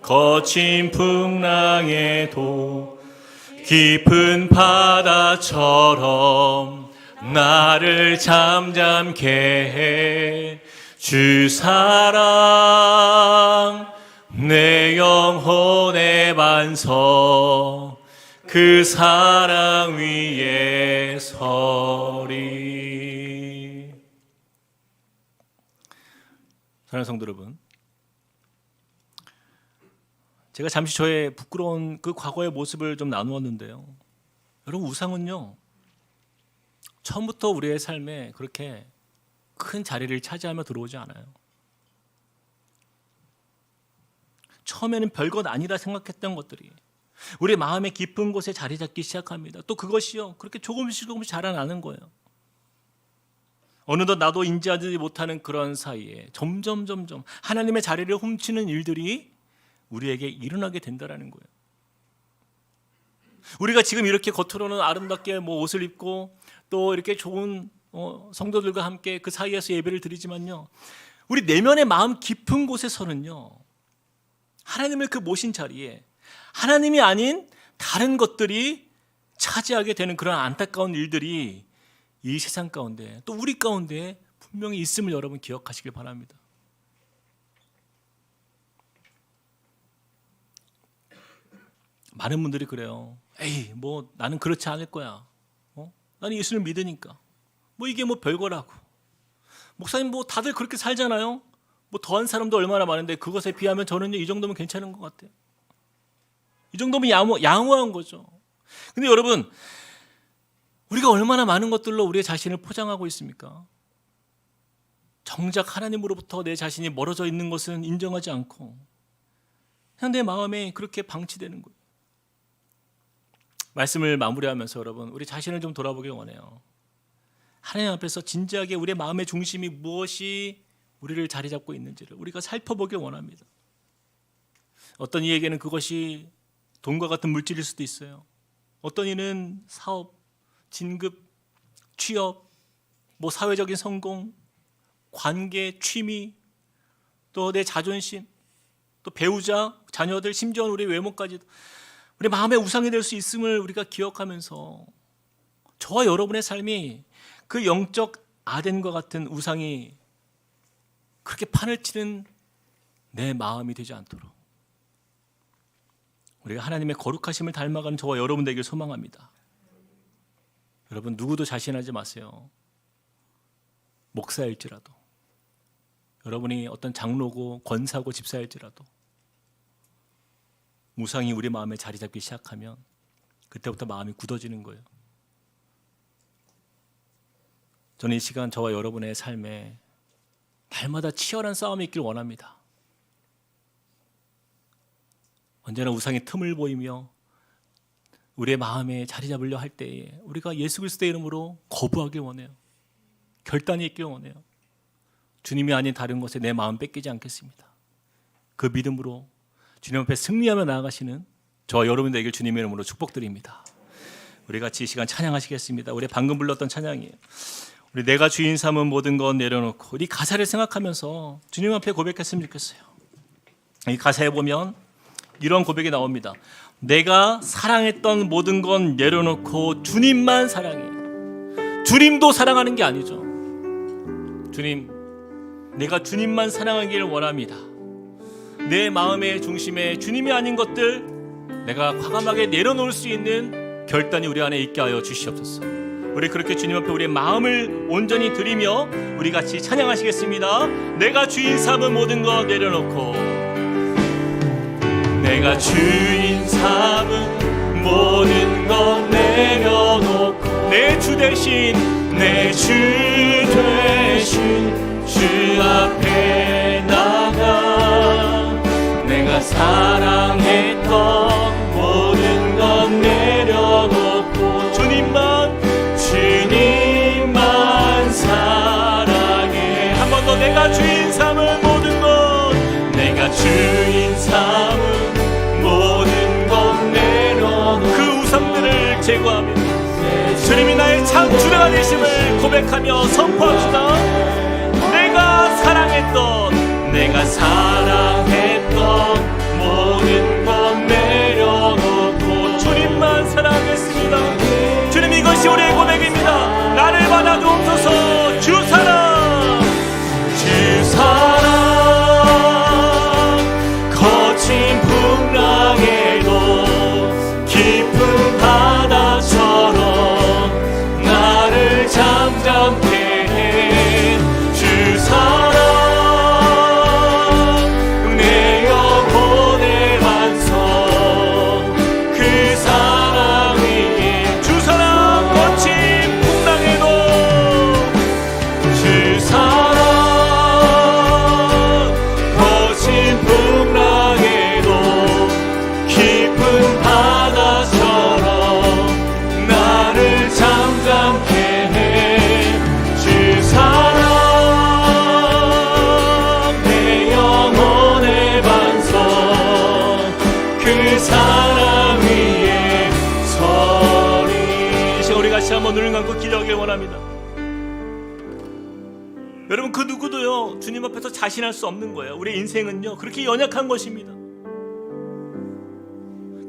거친 풍랑에도 깊은 바다처럼 나를 잠잠케 해. 주 사랑 내 영혼의 반석 그 사랑 위에 서리. 사랑하는 성도 여러분, 제가 잠시 저의 부끄러운 그 과거의 모습을 좀 나누었는데요, 여러분 우상은요 처음부터 우리의 삶에 그렇게 큰 자리를 차지하며 들어오지 않아요. 처음에는 별것 아니다 생각했던 것들이 우리 마음의 깊은 곳에 자리 잡기 시작합니다. 또 그것이요 그렇게 조금씩 자라나는 거예요. 어느덧 나도 인지하지 못하는 그런 사이에 점점 하나님의 자리를 훔치는 일들이 우리에게 일어나게 된다는 거예요. 우리가 지금 이렇게 겉으로는 아름답게 옷을 입고 또 이렇게 좋은 성도들과 함께 그 사이에서 예배를 드리지만요, 우리 내면의 마음 깊은 곳에서는요, 하나님을 그 모신 자리에 하나님이 아닌 다른 것들이 차지하게 되는 그런 안타까운 일들이 이 세상 가운데, 또 우리 가운데 분명히 있음을 여러분 기억하시길 바랍니다. 많은 분들이 그래요. 에이, 뭐 나는 그렇지 않을 거야. 나는 예수를 믿으니까. 뭐 이게 뭐 별거라고. 목사님 뭐 다들 그렇게 살잖아요. 뭐 더한 사람도 얼마나 많은데 그것에 비하면 저는 이 정도면 괜찮은 것 같아요. 이 정도면 양호한 거죠. 근데 여러분, 우리가 얼마나 많은 것들로 우리의 자신을 포장하고 있습니까? 정작 하나님으로부터 내 자신이 멀어져 있는 것은 인정하지 않고 그냥 내 마음에 그렇게 방치되는 거예요. 말씀을 마무리하면서 여러분, 우리 자신을 좀 돌아보길 원해요. 하나님 앞에서 진지하게 우리의 마음의 중심이 무엇이 우리를 자리 잡고 있는지를 우리가 살펴보길 원합니다. 어떤 이에게는 그것이 돈과 같은 물질일 수도 있어요. 어떤 이는 사업, 진급, 취업, 뭐 사회적인 성공, 관계, 취미, 또 내 자존심, 또 배우자, 자녀들, 심지어는 우리 외모까지도 우리 마음의 우상이 될 수 있음을 우리가 기억하면서 저와 여러분의 삶이 그 영적 아덴과 같은 우상이 그렇게 판을 치는 내 마음이 되지 않도록 우리가 하나님의 거룩하심을 닮아가는 저와 여러분 되길 소망합니다. 여러분, 누구도 자신하지 마세요. 목사일지라도, 여러분이 어떤 장로고 권사고 집사일지라도 우상이 우리 마음에 자리 잡기 시작하면 그때부터 마음이 굳어지는 거예요. 저는 이 시간 저와 여러분의 삶에 날마다 치열한 싸움이 있길 원합니다. 언제나 우상의 틈을 보이며 우리의 마음에 자리 잡으려 할 때에 우리가 예수 그리스도의 이름으로 거부하길 원해요. 결단이 있길 원해요. 주님이 아닌 다른 것에 내 마음 뺏기지 않겠습니다. 그 믿음으로 주님 앞에 승리하며 나아가시는 저와 여러분들에게 주님의 이름으로 축복드립니다. 우리 같이 이 시간 찬양하시겠습니다. 우리 방금 불렀던 찬양이에요. 우리 내가 주인 삼은 모든 것 내려놓고, 우리 가사를 생각하면서 주님 앞에 고백했으면 좋겠어요. 이 가사에 보면 이런 고백이 나옵니다. 내가 사랑했던 모든 건 내려놓고 주님만 사랑해. 주님도 사랑하는 게 아니죠. 주님, 내가 주님만 사랑하기를 원합니다. 내 마음의 중심에 주님이 아닌 것들 내가 과감하게 내려놓을 수 있는 결단이 우리 안에 있게 하여 주시옵소서. 우리 그렇게 주님 앞에 우리의 마음을 온전히 드리며 우리 같이 찬양하시겠습니다. 내가 주인 삼은 모든 것 내려놓고, 내가 주인 삼은 모든 것 내려놓고, 내 주 대신 내 주 대신 주 앞에 나가, 내가 사랑했던 모든 것 내려놓고 주님만 사랑해. 한 번 더. 내가 주인 삼은 모든 것, 내가 주인 삼은 모든 것 내려놓고 그 우상들을 제거하며 주님이 나의 참 주가 되심을 고백하며 선포합시다. 내가 사랑했던 모든 것 내려놓고 주님만 사랑했습니다. 주님, 이것이 우리의 고백입니다. 나를 받아주옵소서. 주 사랑, 주 사랑, 거친 풍랑에도 깊은 바다처럼 나를 잠잠케 해. 주 사랑, 한번 눈을 감고 기도하길 원합니다. 여러분, 그 누구도요 주님 앞에서 자신할 수 없는 거예요. 우리의 인생은요 그렇게 연약한 것입니다.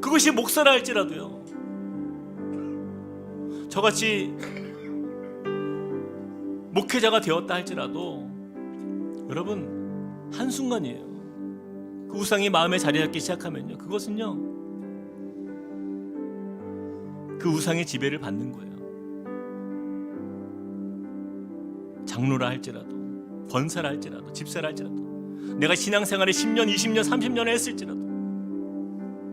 그것이 목사라 할지라도요, 저같이 목회자가 되었다 할지라도 여러분 한순간이에요. 그 우상이 마음에 자리 잡기 시작하면요, 그것은요 그 우상의 지배를 받는 거예요. 장로라 할지라도, 권사라 할지라도, 집사라 할지라도, 내가 신앙생활을 10년, 20년, 30년을 했을지라도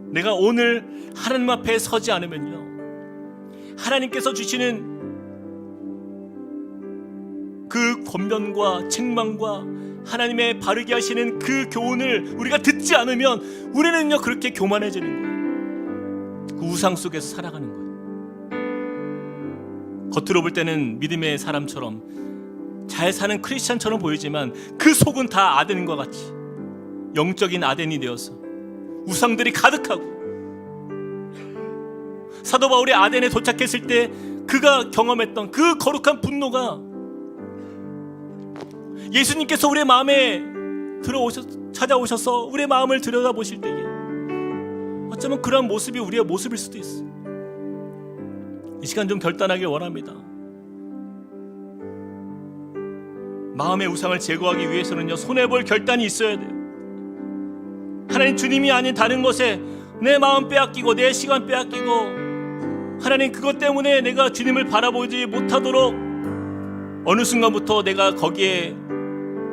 내가 오늘 하나님 앞에 서지 않으면요, 하나님께서 주시는 그 권면과 책망과 하나님의 바르게 하시는 그 교훈을 우리가 듣지 않으면 우리는요 그렇게 교만해지는 거예요. 그 우상 속에서 살아가는 거예요. 겉으로 볼 때는 믿음의 사람처럼 잘 사는 크리스찬처럼 보이지만 그 속은 다 아덴과 같이 영적인 아덴이 되어서 우상들이 가득하고, 사도 바울이 아덴에 도착했을 때 그가 경험했던 그 거룩한 분노가 예수님께서 우리의 마음에 찾아오셔서 우리의 마음을 들여다보실 때에 어쩌면 그러한 모습이 우리의 모습일 수도 있어. 이 시간 좀 결단하길 원합니다. 마음의 우상을 제거하기 위해서는요 손해볼 결단이 있어야 돼요. 하나님 주님이 아닌 다른 것에 내 마음 빼앗기고 내 시간 빼앗기고, 하나님 그것 때문에 내가 주님을 바라보지 못하도록 어느 순간부터 내가 거기에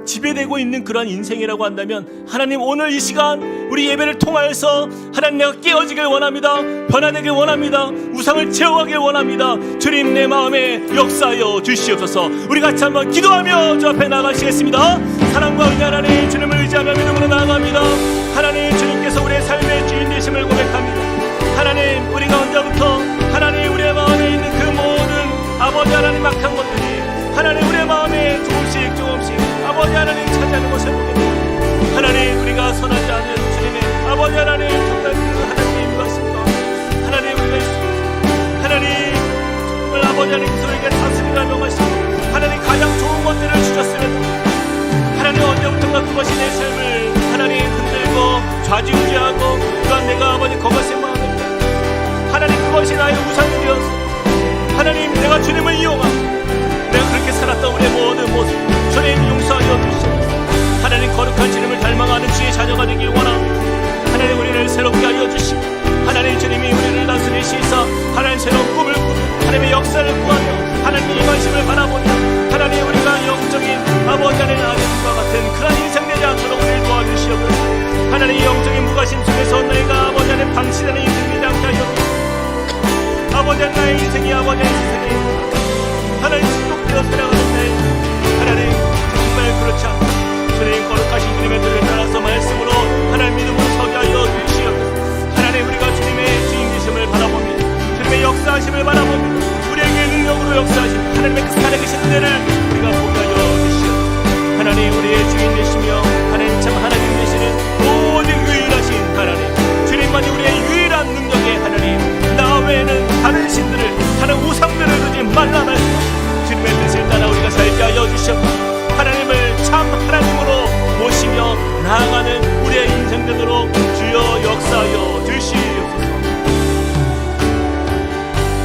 지배되고 있는 그런 인생이라고 한다면, 하나님 오늘 이 시간 우리 예배를 통하여서 하나님 내가 깨어지길 원합니다. 변화되길 원합니다. 우상을 제어하길 원합니다. 주님 내 마음에 역사하여 주시옵소서. 우리 같이 한번 기도하며 주 앞에 나가시겠습니다. 사랑과 은혜 하나님 주님을 의지하며 믿음으로 나아갑니다. 하나님 주님께서 우리의 삶의 주인 되심을 고백합니다. 하나님 우리 가운데부터 하나님 우리의 마음에 있는 그 모든 아버지 하나님 악한 것들이 하나님 우리의 마음에 조금씩 아버지 하나님 차지하는 것을 보게 됩니다. 하나님 우리가 선하지 않은 주님의 아버지 하나님 정말 그 하나님의 임하심과 하나님 우리가 있습니다. 하나님 정말 아버지 하나님께서 우리에게 다스리라 명하시고 하나님 가장 좋은 것들을 주셨으면 하나님 언제부턴가 그것이 내 삶을 하나님 흔들고 좌지우지하고 또한 내가 아버지 거것에 마음을 하나님 그것이 나의 우상이 되어서 하나님 내가 주님을 이용하고 내가 그렇게 살았던 우리의 모든 모습 주님 용서하여 주시옵소서. 하나님 거룩한 주님을 닮아가는 주의 자녀가 되길 원합니다. 하나님 우리를 새롭게 하여 주시고 하나님 주님이 우리를 다스리시사 하나님 새로운 꿈을 꾸고 하나님의 역사를 구하며 하나님의 임하심을 바라보며 하나님 우리가 영적인 아버지 하나님 아들과 같은 그런 인생 되지 않도록 우리를 도와주시옵소서. 하나님 영적인 무가심 속에서 너희가 아버지 하나님 방치되는 인생 되지 않게 하여 주옵소서. 아버지 하나님 나의 인생이 아버지 하나님 세상에 하나님 축복되어 살아가는 날 하나님 정말 그렇지 않고 주님 거룩하신 주님의 뜻을 따라서 말씀으로 하나님 믿음으로 서게 하여 주시옵소서. 하나님 우리가 주님의 주인 되심을 바라봅니다. 주님의 역사하심을 바라봅니다. 우리에게 능력으로 역사하심 하나님의 그 살아계신 은혜를 우리가 보게 하여 주시옵소서. 하나님 우리의 주인 되시며 하나님 참 하나님 되시는 모든 유일하신 하나님 주님만이 우리의 유일한 능력의 하나님, 나 외에는 다른 신들을 다른 우상들을 두지 말라 말씀 주님의 뜻을 따라 우리가 살게 하여 주시옵소서. 하나님을 참 하나님으로 모시며 나아가는 우리의 인생 되도록 주여 역사하여 주시옵소서.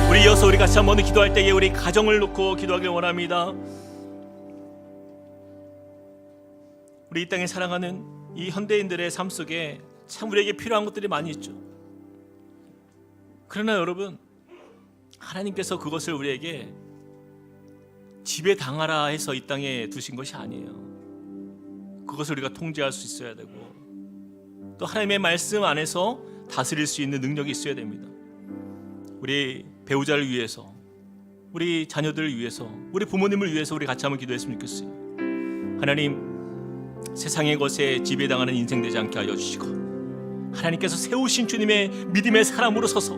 우리 이어서 우리 같이 한번 기도할 때에 우리 가정을 놓고 기도하길 원합니다. 우리 이 땅에 살아가는 이 현대인들의 삶 속에 참 우리에게 필요한 것들이 많이 있죠. 그러나 여러분 하나님께서 그것을 우리에게 지배당하라 해서 이 땅에 두신 것이 아니에요. 그것을 우리가 통제할 수 있어야 되고 또 하나님의 말씀 안에서 다스릴 수 있는 능력이 있어야 됩니다. 우리 배우자를 위해서, 우리 자녀들을 위해서, 우리 부모님을 위해서 우리 같이 한번 기도했으면 좋겠어요. 하나님 세상의 것에 지배당하는 인생 되지 않게 하여 주시고 하나님께서 세우신 주님의 믿음의 사람으로 서서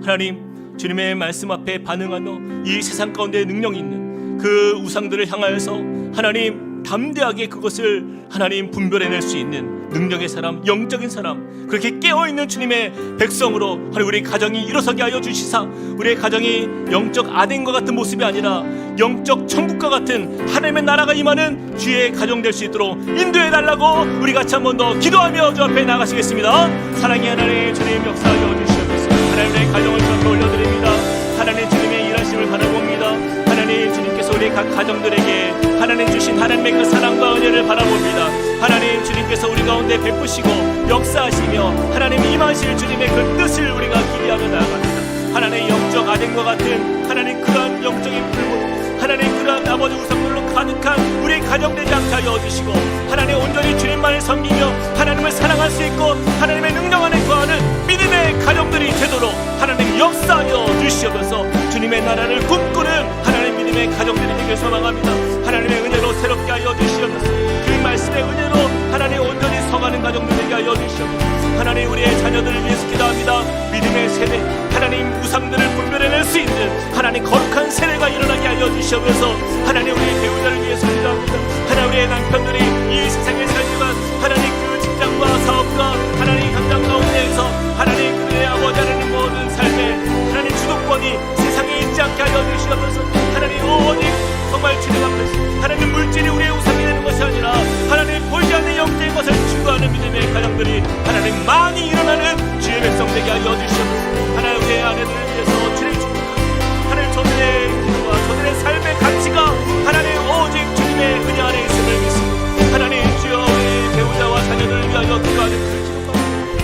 하나님 주님의 말씀 앞에 반응하며 이 세상 가운데 능력이 있는 그 우상들을 향하여서 하나님 담대하게 그것을 하나님 분별해낼 수 있는 능력의 사람, 영적인 사람, 그렇게 깨어있는 주님의 백성으로 하나님 우리 가정이 일어서게 하여 주시사 우리의 가정이 영적 아덴과 같은 모습이 아니라 영적 천국과 같은 하나님의 나라가 임하는 주의 가정 될 수 있도록 인도해 달라고 우리 같이 한 번 더 기도하며 주 앞에 나가시겠습니다. 사랑의 하나님 주님 역사하여 주시옵소서. 하나님의 가정을 주 앞에 올려드립니다. 하나님 주님의 일하심을 바라봅니다. 하나님 주님께서 우리 각 가정들에게 하나님 주신 하나님의 그 사랑과 은혜를 바라봅니다. 하나님 주님께서 우리 가운데 베푸시고 역사하시며 하나님 임하실 주님의 그 뜻을 우리가 기대하며 나아갑니다. 하나님 영적 아덴과 같은 하나님 그러한 영적인 불못 하나님 그러한 아버지 우상들로 가득한 우리 가정 되지 않게 하여 주시고 하나님 온전히 주님만을 섬기며 하나님을 사랑할 수 있고 하나님의 능력 안에 거하는 믿음의 가정들이 되도록 하나님 역사하여 주시옵소서. 주님의 나라를 꿈꾸는 하나님 믿음의 가정들이 되길 소망합니다. 하나님의 은혜로 새롭게 하여 주시옵소서. 그 말씀의 은혜로 하나님 온전히 서가는 가정들 되게 하여 주시옵소서. 하나님 우리의 자녀들을 위해서 기도합니다. 믿음의 세대 하나님 우상들을 분별해낼 수 있는 하나님 거룩한 세대가 일어나게 하여 주시옵소서. 하나님 우리의 배우자를 위해서 기도합니다. 하나님 우리의 남편들이 이 세상에 살지만 하나님 그 직장과 사업과 하나님 현장 가운데에서 하나님 그들의 아버지 하나님 모든 삶에 하나님 주도권이 세상에 있지 않게 하여 주시옵소서. 하나님 오직 정말 주님 앞에서 하나님 물질이 우리의 우상이 되는 것이 아니라 하나님 보이지 않는 영적인 것을 추구하는 믿음의 가정들이 하나님 많이 일어나는 주의 백성 되게 하여 주시옵소서. 하나님 우리의 아내들을 위해서 주님 축복합니다. 하나님 저들의 기도와 저들의 삶의 가치가 하나님 오직 주님의 은혜 안에 있음을 믿습니다. 하나님 주여 우리 배우자와 자녀들을 위하여 기도하는 그 기도가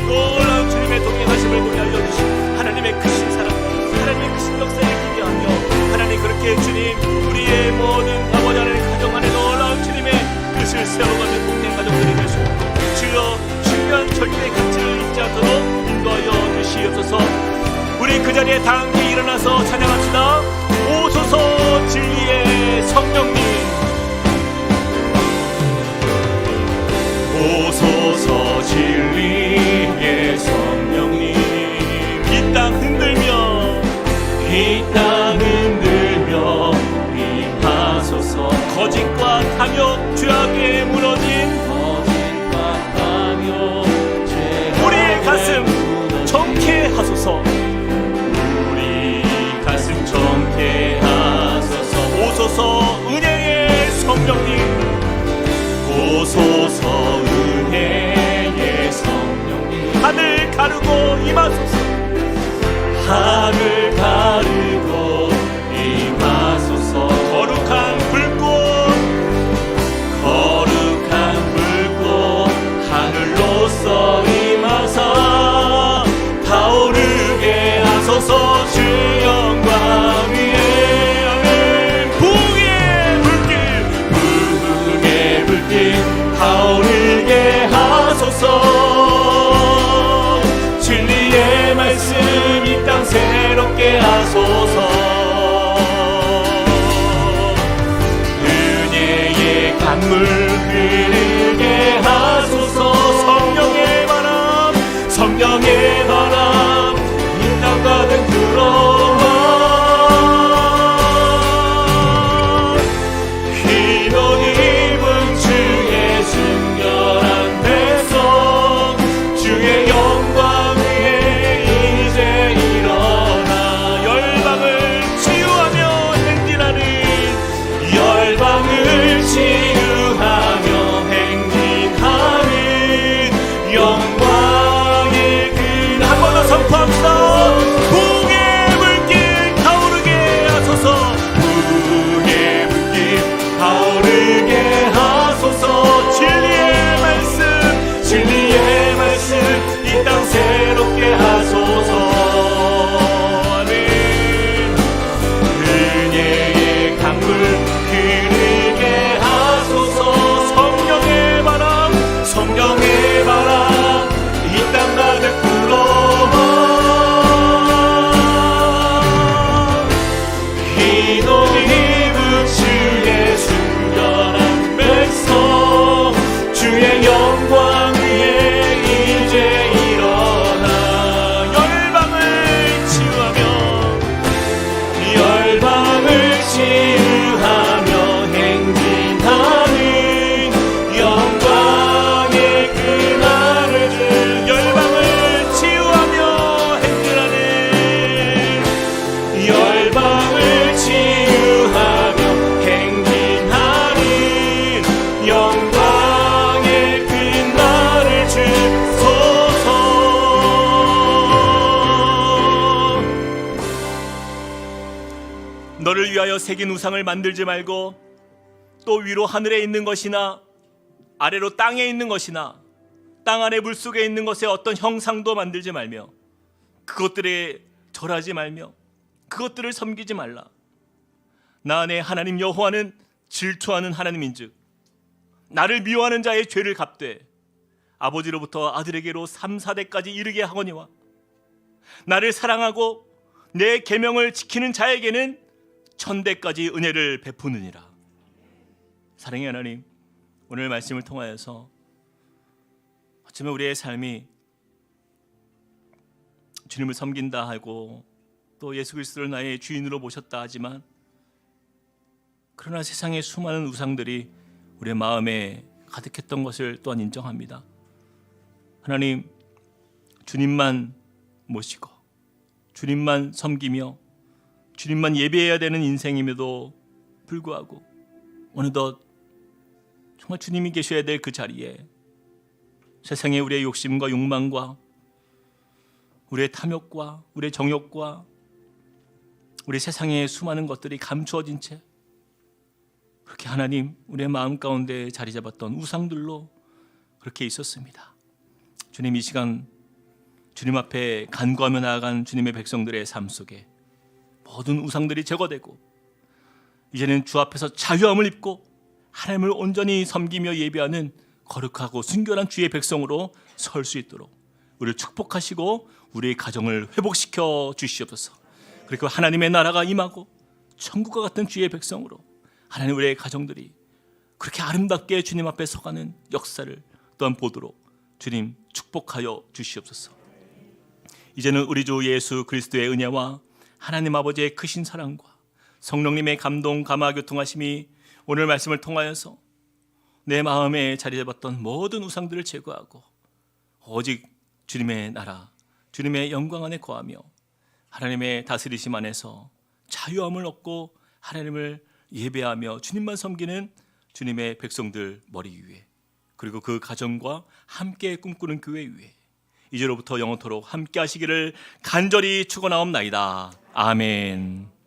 놀라운 주님의 동행하심을 보게 하여 주시고 하나님의 크신 사랑 하나님의 크신 역사에 기대하며 하나님 그렇게 주님 우리의 모든 아버지 하나님 가정 안에 놀라운 주님의 뜻을 세워가는 동행 가정들이 되시고 주여 중요한 절대의 가치를 잊지 않도록 인도하여 주시옵소서. 우리 그 자리에 다 함께 일어나서 찬양합시다. 오소서 진리의 성령님 오소서 진리의 성령님 이 땅 흔들며 이 땅 흔들며 임하소서. 거짓과 탐욕 죄악에 무너진 우리의 가슴 정케 하소서. 우리 가슴 정케 하소서. 오소서 은혜의 성령님 오소서 은혜의 성령님 하늘 가르고 임하소서. 하늘 가르고 임하소서. 거룩한 불꽃 하늘로서 임하사 타오르게 하소서. 주 영광 위에 아멘. 부흥의 불길 타오르게 하소서. 진리의 말씀 이 땅 새롭게 하소서. 은혜의 강물 흐르게 하소서. 성령의 바람 이 땅 가득 들어와 흰 옷 입은 주의 순결한 백성 주의 영광 위에 이제 일어나 열방을 치유하며 행진하는 열방을 치유하며 나를 위하여 새긴 우상을 만들지 말고 또 위로 하늘에 있는 것이나 아래로 땅에 있는 것이나 땅 아래 물속에 있는 것에 어떤 형상도 만들지 말며 그것들에 절하지 말며 그것들을 섬기지 말라. 나 내 하나님 여호와는 질투하는 하나님인즉 나를 미워하는 자의 죄를 갚되 아버지로부터 아들에게로 3, 4대까지 이르게 하거니와 나를 사랑하고 내 계명을 지키는 자에게는 1000대까지 은혜를 베푸느니라. 사랑의 하나님, 오늘 말씀을 통하여서 어쩌면 우리의 삶이 주님을 섬긴다 하고 또 예수 그리스도를 나의 주인으로 모셨다 하지만 그러나 세상의 수많은 우상들이 우리의 마음에 가득했던 것을 또한 인정합니다. 하나님, 주님만 모시고 주님만 섬기며 주님만 예배해야 되는 인생임에도 불구하고 어느덧 정말 주님이 계셔야 될 그 자리에 세상의 우리의 욕심과 욕망과 우리의 탐욕과 우리의 정욕과 우리 세상의 수많은 것들이 감추어진 채 그렇게 하나님 우리의 마음 가운데 자리 잡았던 우상들로 그렇게 있었습니다. 주님, 이 시간 주님 앞에 간구하며 나아간 주님의 백성들의 삶 속에 모든 우상들이 제거되고 이제는 주 앞에서 자유함을 입고 하나님을 온전히 섬기며 예배하는 거룩하고 순결한 주의 백성으로 설 수 있도록 우리를 축복하시고 우리의 가정을 회복시켜 주시옵소서. 그리고 하나님의 나라가 임하고 천국과 같은 주의 백성으로 하나님 우리의 가정들이 그렇게 아름답게 주님 앞에 서가는 역사를 또한 보도록 주님 축복하여 주시옵소서. 이제는 우리 주 예수 그리스도의 은혜와 하나님 아버지의 크신 사랑과 성령님의 감동 감화 교통하심이 오늘 말씀을 통하여서 내 마음에 자리 잡았던 모든 우상들을 제거하고 오직 주님의 나라, 주님의 영광 안에 거하며 하나님의 다스리심 안에서 자유함을 얻고 하나님을 예배하며 주님만 섬기는 주님의 백성들 머리 위에 그리고 그 가정과 함께 꿈꾸는 교회 위에 이제로부터 영원토록 함께 하시기를 간절히 축원하옵나이다. 아멘.